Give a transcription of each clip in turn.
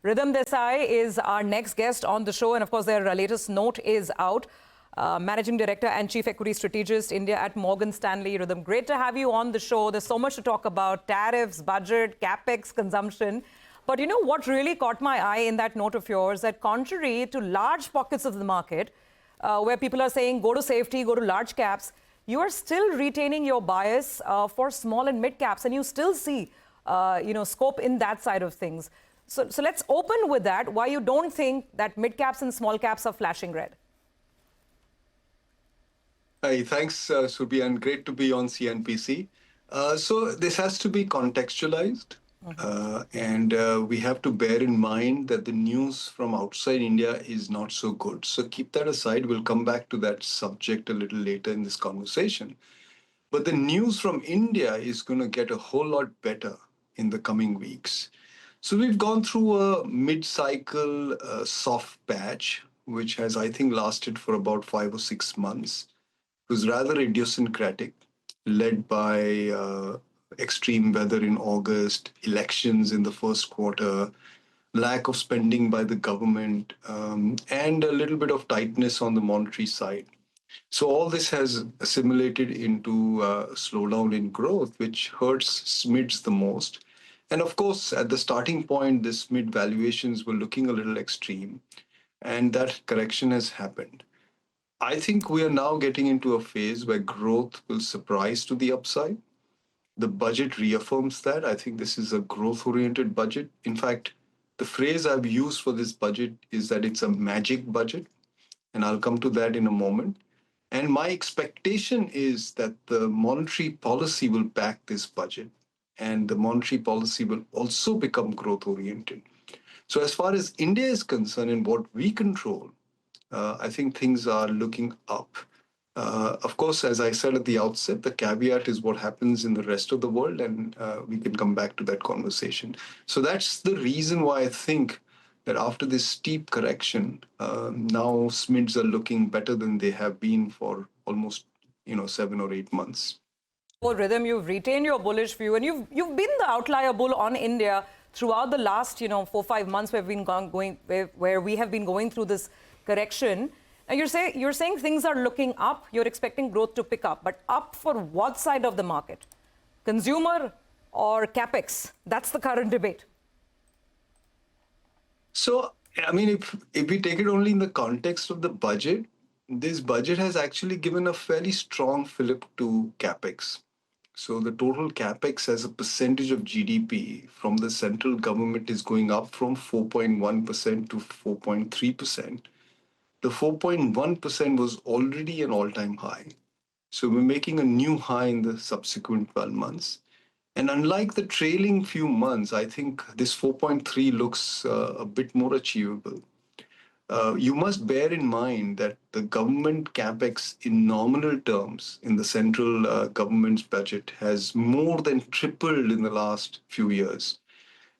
Ridham Desai is our next guest on the show, and of course their latest note is out. Managing Director and Chief Equity Strategist, India at Morgan Stanley. Ridham, great to have you on the show. There's so much to talk about: tariffs, budget, capex, consumption. But you know what really caught my eye in that note of yours? That contrary to large pockets of the market, where people are saying go to safety, go to large caps, you are still retaining your bias for small and mid caps, and you still see scope in that side of things. So let's open with that, why you don't think that mid caps and small caps are flashing red. Hi, thanks, Subi, and great to be on CNBC. So this has to be contextualized, and we have to bear in mind that the news from outside India is not so good. So keep that aside. We'll come back to that subject a little later in this conversation. But the news from India is going to get a whole lot better in the coming weeks. So we've gone through a mid-cycle soft patch, which has, I think, lasted for about 5 or 6 months. It was rather idiosyncratic, led by extreme weather in August, elections in the first quarter, lack of spending by the government, and a little bit of tightness on the monetary side. So all this has assimilated into a slowdown in growth, which hurts SMIDs the most. And of course, at the starting point, the SMID valuations were looking a little extreme, and that correction has happened. I think we are now getting into a phase where growth will surprise to the upside. The budget reaffirms that. I think this is a growth-oriented budget. In fact, the phrase I've used for this budget is that it's a magic budget, and I'll come to that in a moment. And my expectation is that the monetary policy will back this budget, and the monetary policy will also become growth-oriented. So as far as India is concerned and what we control, I think things are looking up. Of course, as I said at the outset, the caveat is what happens in the rest of the world, and we can come back to that conversation. So that's the reason why I think that after this steep correction, now SMIDs are looking better than they have been for almost 7 or 8 months. Well, Ridham, you've retained your bullish view, and you've been the outlier bull on India throughout the last 4 or 5 months where we have been going through this correction. And you're saying things are looking up. You're expecting growth to pick up, but up for what side of the market? Consumer or capex? That's the current debate. So, I mean, if we take it only in the context of the budget, this budget has actually given a fairly strong fillip to capex. So the total capex as a percentage of GDP from the central government is going up from 4.1% to 4.3%. The 4.1% was already an all-time high. So we're making a new high in the subsequent 12 months. And unlike the trailing few months, I think this 4.3 looks a bit more achievable. You must bear in mind that the government capex in nominal terms in the central government's budget has more than tripled in the last few years.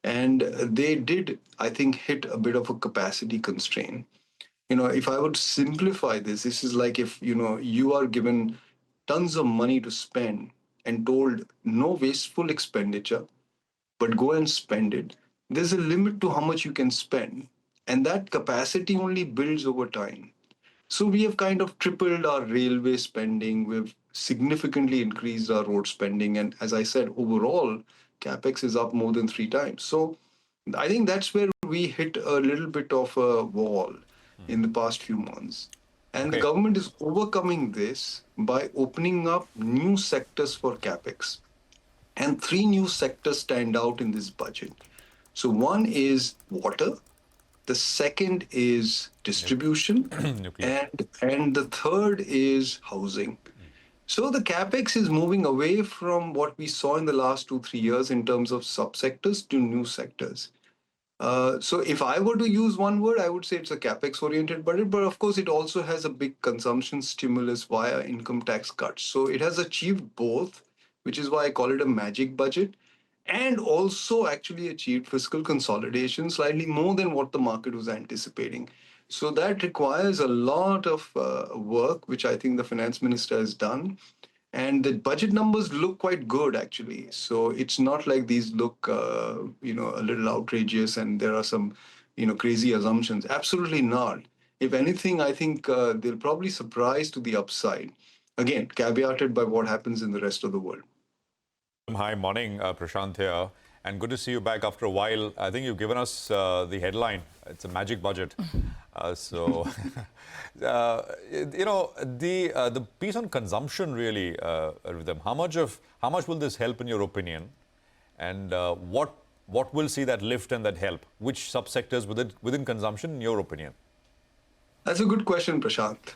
And they did, I think, hit a bit of a capacity constraint. If I would simplify this, this is like if, you are given tons of money to spend and told no wasteful expenditure, but go and spend it. There's a limit to how much you can spend. And that capacity only builds over time. So we have kind of tripled our railway spending. We've significantly increased our road spending. And as I said, overall, capex is up more than 3 times. So I think that's where we hit a little bit of a wall in the past few months. And the government is overcoming this by opening up new sectors for capex. And 3 new sectors stand out in this budget. So one is water. The second is distribution, and the third is housing. So the capex is moving away from what we saw in the last 2-3 years in terms of subsectors to new sectors. So if I were to use one word, I would say it's a capex-oriented budget, but of course it also has a big consumption stimulus via income tax cuts. So it has achieved both, which is why I call it a magic budget, and also actually achieved fiscal consolidation slightly more than what the market was anticipating. So that requires a lot of work, which I think the finance minister has done. And the budget numbers look quite good, actually. So it's not like these look, a little outrageous and there are some, crazy assumptions. Absolutely not. If anything, I think they'll probably surprise to the upside. Again, caveated by what happens in the rest of the world. Hi, morning, Prashant here, and good to see you back after a while. I think you've given us the headline. It's a magic budget. So, the piece on consumption really, Ridham. How much will this help in your opinion, and what will see that lift and that help? Which subsectors within consumption, in your opinion? That's a good question, Prashant.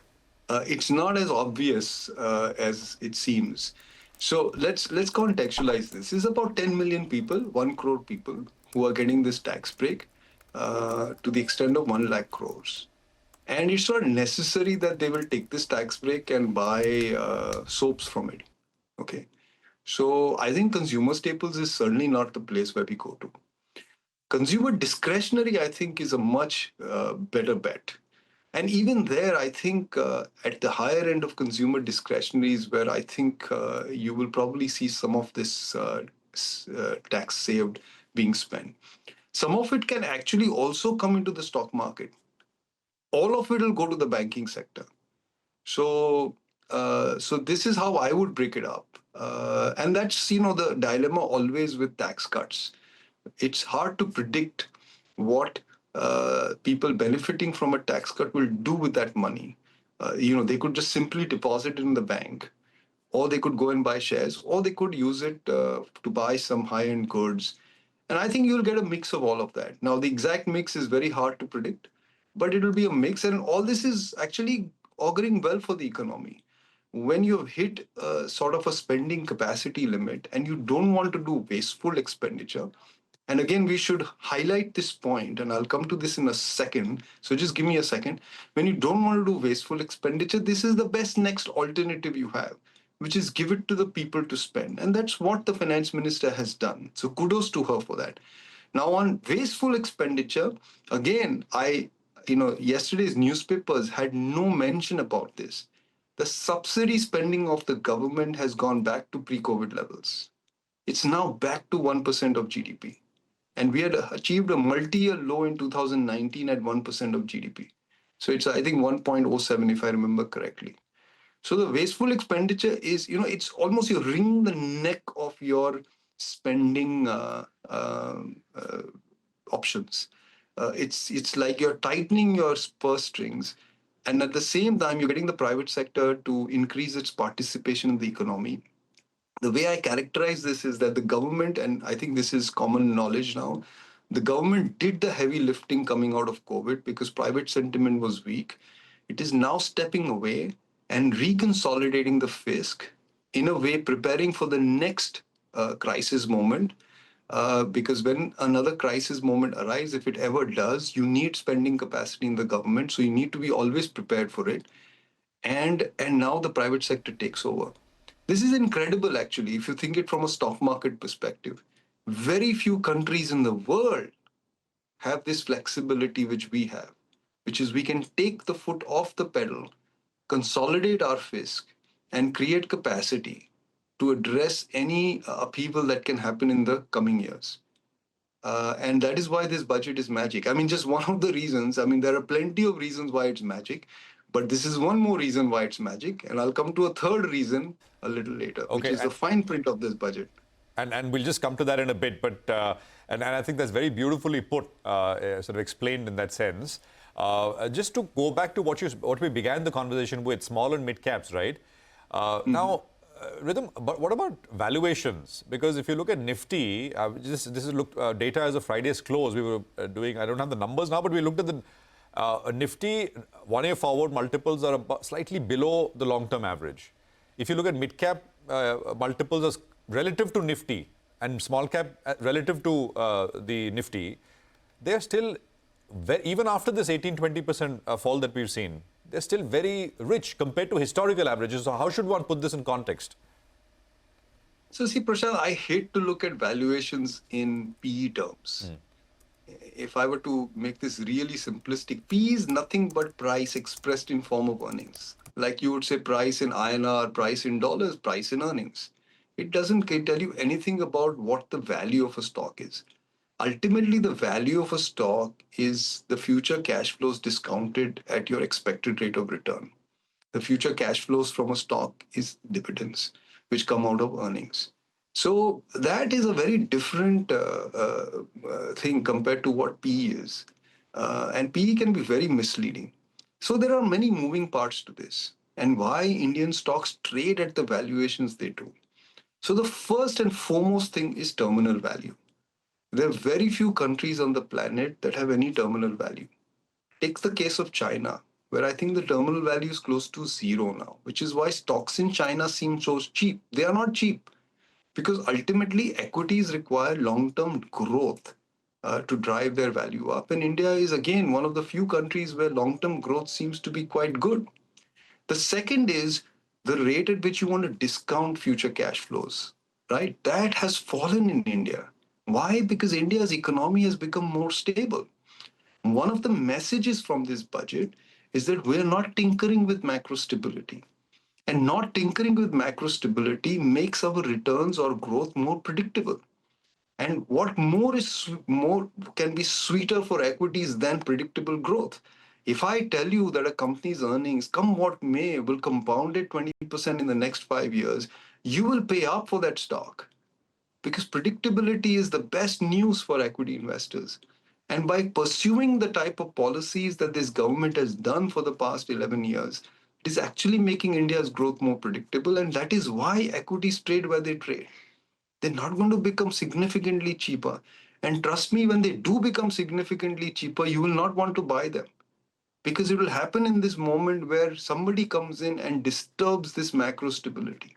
It's not as obvious as it seems. So let's contextualize this. This is about 10 million people, 1 crore people who are getting this tax break to the extent of 1 lakh crores. And it's not necessary that they will take this tax break and buy soaps from it. Okay. So I think consumer staples is certainly not the place where we go to. Consumer discretionary, I think, is a much better bet. And even there, I think at the higher end of consumer discretionary is where I think you will probably see some of this tax saved being spent. Some of it can actually also come into the stock market. All of it will go to the banking sector. So this is how I would break it up. And that's, the dilemma always with tax cuts. It's hard to predict what people benefiting from a tax cut will do with that money. They could just simply deposit it in the bank, or they could go and buy shares, or they could use it to buy some high-end goods. And I think you'll get a mix of all of that. Now, the exact mix is very hard to predict, but it'll be a mix. And all this is actually auguring well for the economy. When you've hit sort of a spending capacity limit and you don't want to do wasteful expenditure, and again, we should highlight this point, and I'll come to this in a second. So just give me a second. When you don't want to do wasteful expenditure, this is the best next alternative you have, which is give it to the people to spend. And that's what the finance minister has done. So kudos to her for that. Now on wasteful expenditure, again, yesterday's newspapers had no mention about this. The subsidy spending of the government has gone back to pre-COVID levels. It's now back to 1% of GDP. And we had achieved a multi-year low in 2019 at 1% of GDP. So it's, I think, 1.07, if I remember correctly. So the wasteful expenditure is, it's almost you're wringing the neck of your spending options. It's like you're tightening your purse strings. And at the same time, you're getting the private sector to increase its participation in the economy. The way I characterize this is that the government, and I think this is common knowledge now, the government did the heavy lifting coming out of COVID because private sentiment was weak. It is now stepping away and reconsolidating the fisc, in a way preparing for the next crisis moment. Because when another crisis moment arises, if it ever does, you need spending capacity in the government. So you need to be always prepared for it. And now the private sector takes over. This is incredible, actually, if you think it from a stock market perspective. Very few countries in the world have this flexibility which we have, which is we can take the foot off the pedal, consolidate our fisc, and create capacity to address any upheaval that can happen in the coming years. And that is why this budget is magic. I mean, just one of the reasons. I mean, there are plenty of reasons why it's magic. But this is one more reason why it's magic. And I'll come to a third reason a little later, which is the fine print of this budget. And we'll just come to that in a bit. But and I think that's very beautifully put, sort of explained in that sense. Just to go back to what we began the conversation with, small and mid caps, right? Now, Ridham, but what about valuations? Because if you look at Nifty, this is data as of Friday's close. We were doing, I don't have the numbers now, but we looked at the Nifty 1 year forward multiples are slightly below the long-term average. If you look at mid-cap multiples as relative to Nifty and small-cap relative to the Nifty, they're still, even after this 18-20% fall that we've seen, they're still very rich compared to historical averages. So how should one put this in context? So see, Prashant, I hate to look at valuations in PE terms. If I were to make this really simplistic, P is nothing but price expressed in form of earnings. like you would say price in INR, price in dollars, price in earnings. It doesn't tell you anything about what the value of a stock is. Ultimately, the value of a stock is the future cash flows discounted at your expected rate of return. The future cash flows from a stock is dividends, which come out of earnings. So that is a very different thing compared to what PE is. And PE can be very misleading. So there are many moving parts to this and why Indian stocks trade at the valuations they do. So the first and foremost thing is terminal value. There are very few countries on the planet that have any terminal value. Take the case of China, where I think the terminal value is close to zero now, which is why stocks in China seem so cheap. They are not cheap because ultimately equities require long-term growth to drive their value up. And India is again one of the few countries where long-term growth seems to be quite good. The second is the rate at which you want to discount future cash flows, right? That has fallen in India. Why? Because India's economy has become more stable. One of the messages from this budget is that we're not tinkering with macro stability. And not tinkering with macro stability makes our returns or growth more predictable. And what more can be sweeter for equities than predictable growth? If I tell you that a company's earnings, come what may, will compound at 20% in the next 5 years, you will pay up for that stock because predictability is the best news for equity investors. And by pursuing the type of policies that this government has done for the past 11 years, it is actually making India's growth more predictable. And that is why equities trade where they trade. They're not going to become significantly cheaper. And trust me, when they do become significantly cheaper, you will not want to buy them because it will happen in this moment where somebody comes in and disturbs this macro stability.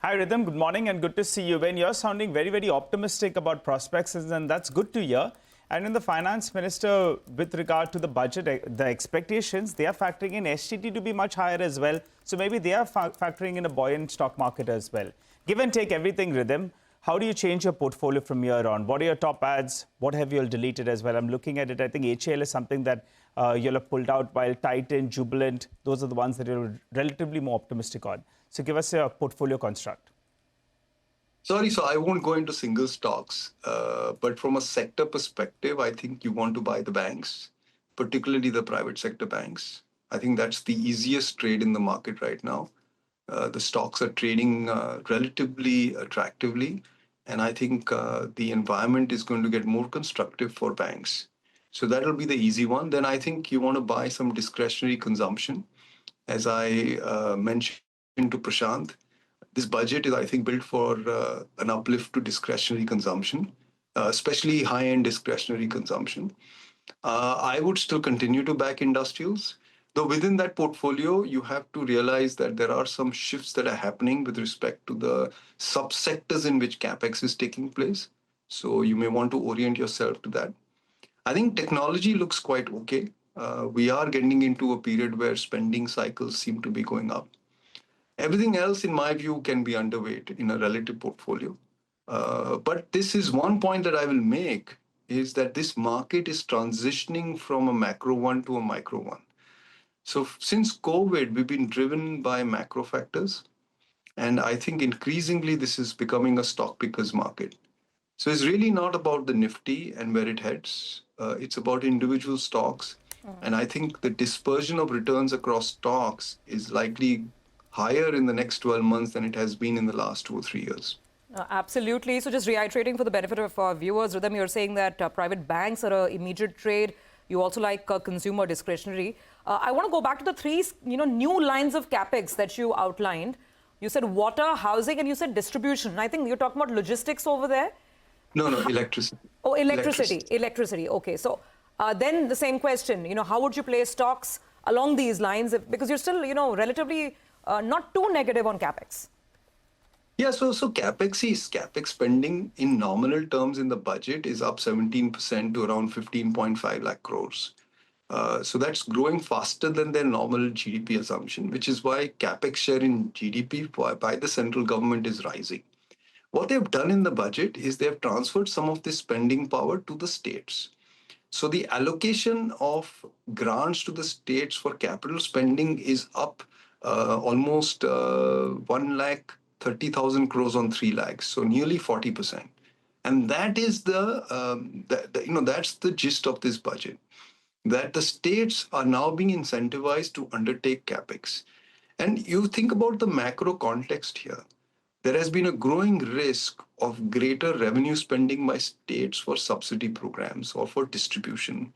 Hi, Ridham. Good morning and good to see you. When you're sounding very, very optimistic about prospects, and that's good to hear. And in the finance minister, with regard to the budget, the expectations, they are factoring in STT to be much higher as well. So maybe they are factoring in a buoyant stock market as well. Give and take everything, Ridham. How do you change your portfolio from here on? What are your top ads? What have you all deleted as well? I'm looking at it. I think HAL is something that you'll have pulled out, while Titan, Jubilant, those are the ones that you're relatively more optimistic on. So give us a portfolio construct. Sorry, so I won't go into single stocks, but from a sector perspective, I think you want to buy the banks, particularly the private sector banks. I think that's the easiest trade in the market right now. The stocks are trading relatively attractively, and I think the environment is going to get more constructive for banks. So that'll be the easy one. Then I think you want to buy some discretionary consumption. As I mentioned to Prashant, this budget is, I think, built for an uplift to discretionary consumption, especially high-end discretionary consumption. I would still continue to back industrials, though within that portfolio, you have to realize that there are some shifts that are happening with respect to the subsectors in which Capex is taking place. So you may want to orient yourself to that. I think technology looks quite okay. We are getting into a period where spending cycles seem to be going up. Everything else, in my view, can be underweight in a relative portfolio. But this is one point that I will make, is that this market is transitioning from a macro one to a micro one. So since COVID, we've been driven by macro factors. And I think increasingly this is becoming a stock picker's market. So it's really not about the Nifty and where it heads. It's about individual stocks. And I think the dispersion of returns across stocks is likely higher in the next 12 months than it has been in the last 2 or 3 years. Absolutely. So just reiterating for the benefit of our viewers, Ridham, you're saying that private banks are an immediate trade. You also like consumer discretionary. I want to go back to the three new lines of Capex that you outlined. You said water, housing, and you said distribution. I think you're talking about logistics over there. No, electricity. Oh, electricity. Okay. So then the same question, how would you place stocks along these lines? Because you're still, relatively not too negative on Capex. Yeah, so Capex spending in nominal terms in the budget is up 17% to around 15.5 lakh crores. So that's growing faster than their normal GDP assumption, which is why Capex share in GDP by the central government is rising. What they've done in the budget is they've transferred some of this spending power to the states. So the allocation of grants to the states for capital spending is up almost 1,30,000 crores on 3 lakhs, so nearly 40%. And that is that's the gist of this budget, that the states are now being incentivized to undertake capex. And you think about the macro context here. There has been a growing risk of greater revenue spending by states for subsidy programs or for distribution.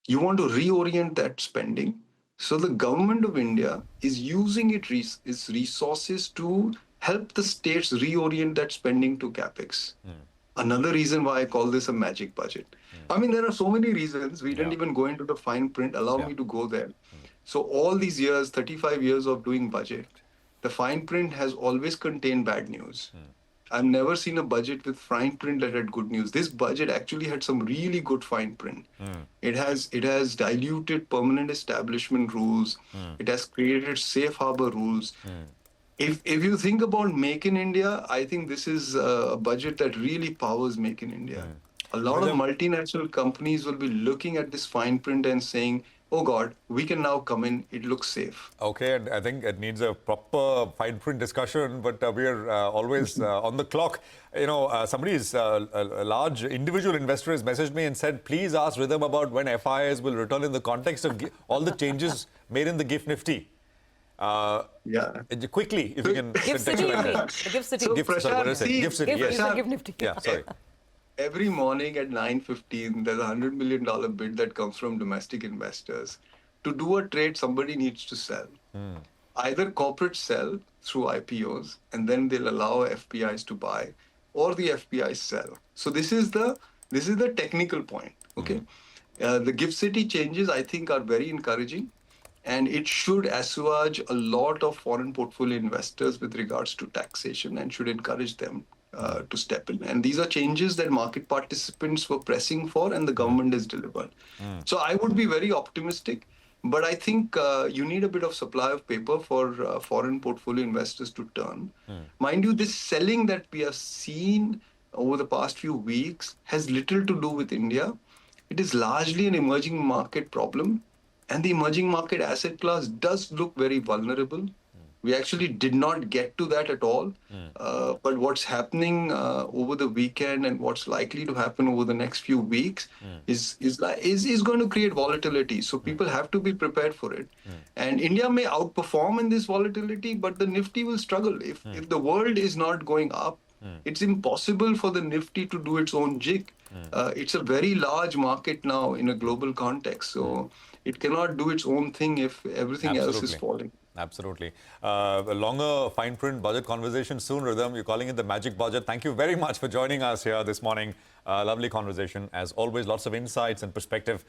You want to reorient that spending. So the government of India is using its resources to help the states reorient that spending to capex. Another reason why I call this a magic budget. I mean, there are so many reasons. We didn't even go into the fine print. Allow me to go there. So all these years, 35 years of doing budget, the fine print has always contained bad news. I've never seen a budget with fine print that had good news. This budget actually had some really good fine print. It has diluted permanent establishment rules. It has created safe harbor rules. If you think about Make in India, I think this is a budget that really powers Make in India. A lot of multinational companies will be looking at this fine print and saying, oh God, we can now come in, it looks safe. Okay, and I think it needs a proper fine print discussion, but we're always on the clock. You know, somebody's a large individual investor has messaged me and said, please ask Ridham about when FIIs will return in the context of all the changes made in the GIFT Nifty. Quickly, if you can contextualize that. GIFT City. So GIFT, sorry, what did I say? GIFT City, yes. GIFT Nifty. Yeah, sorry. Every morning at 9:15, there's a $100 million bid that comes from domestic investors. To do a trade, somebody needs to sell. Either corporates sell through IPOs, and then they'll allow FPIs to buy, or the FPIs sell. So this is the technical point. Okay, the GIFT City changes, I think, are very encouraging, and it should assuage a lot of foreign portfolio investors with regards to taxation, and should encourage them to step in. And these are changes that market participants were pressing for, and the government has delivered. So I would be very optimistic, but I think you need a bit of supply of paper for foreign portfolio investors to turn. Mind you, this selling that we have seen over the past few weeks has little to do with India. It is largely an emerging market problem, and the emerging market asset class does look very vulnerable. We actually did not get to that at all. But what's happening over the weekend and what's likely to happen over the next few weeks is going to create volatility. So people have to be prepared for it. And India may outperform in this volatility, but the Nifty will struggle. If the world is not going up, it's impossible for the Nifty to do its own jig. It's a very large market now in a global context. So it cannot do its own thing if everything else is falling. Absolutely. A longer fine print budget conversation soon, Ridham. You're calling it the magic budget. Thank you very much for joining us here this morning. Lovely conversation. As always, lots of insights and perspective.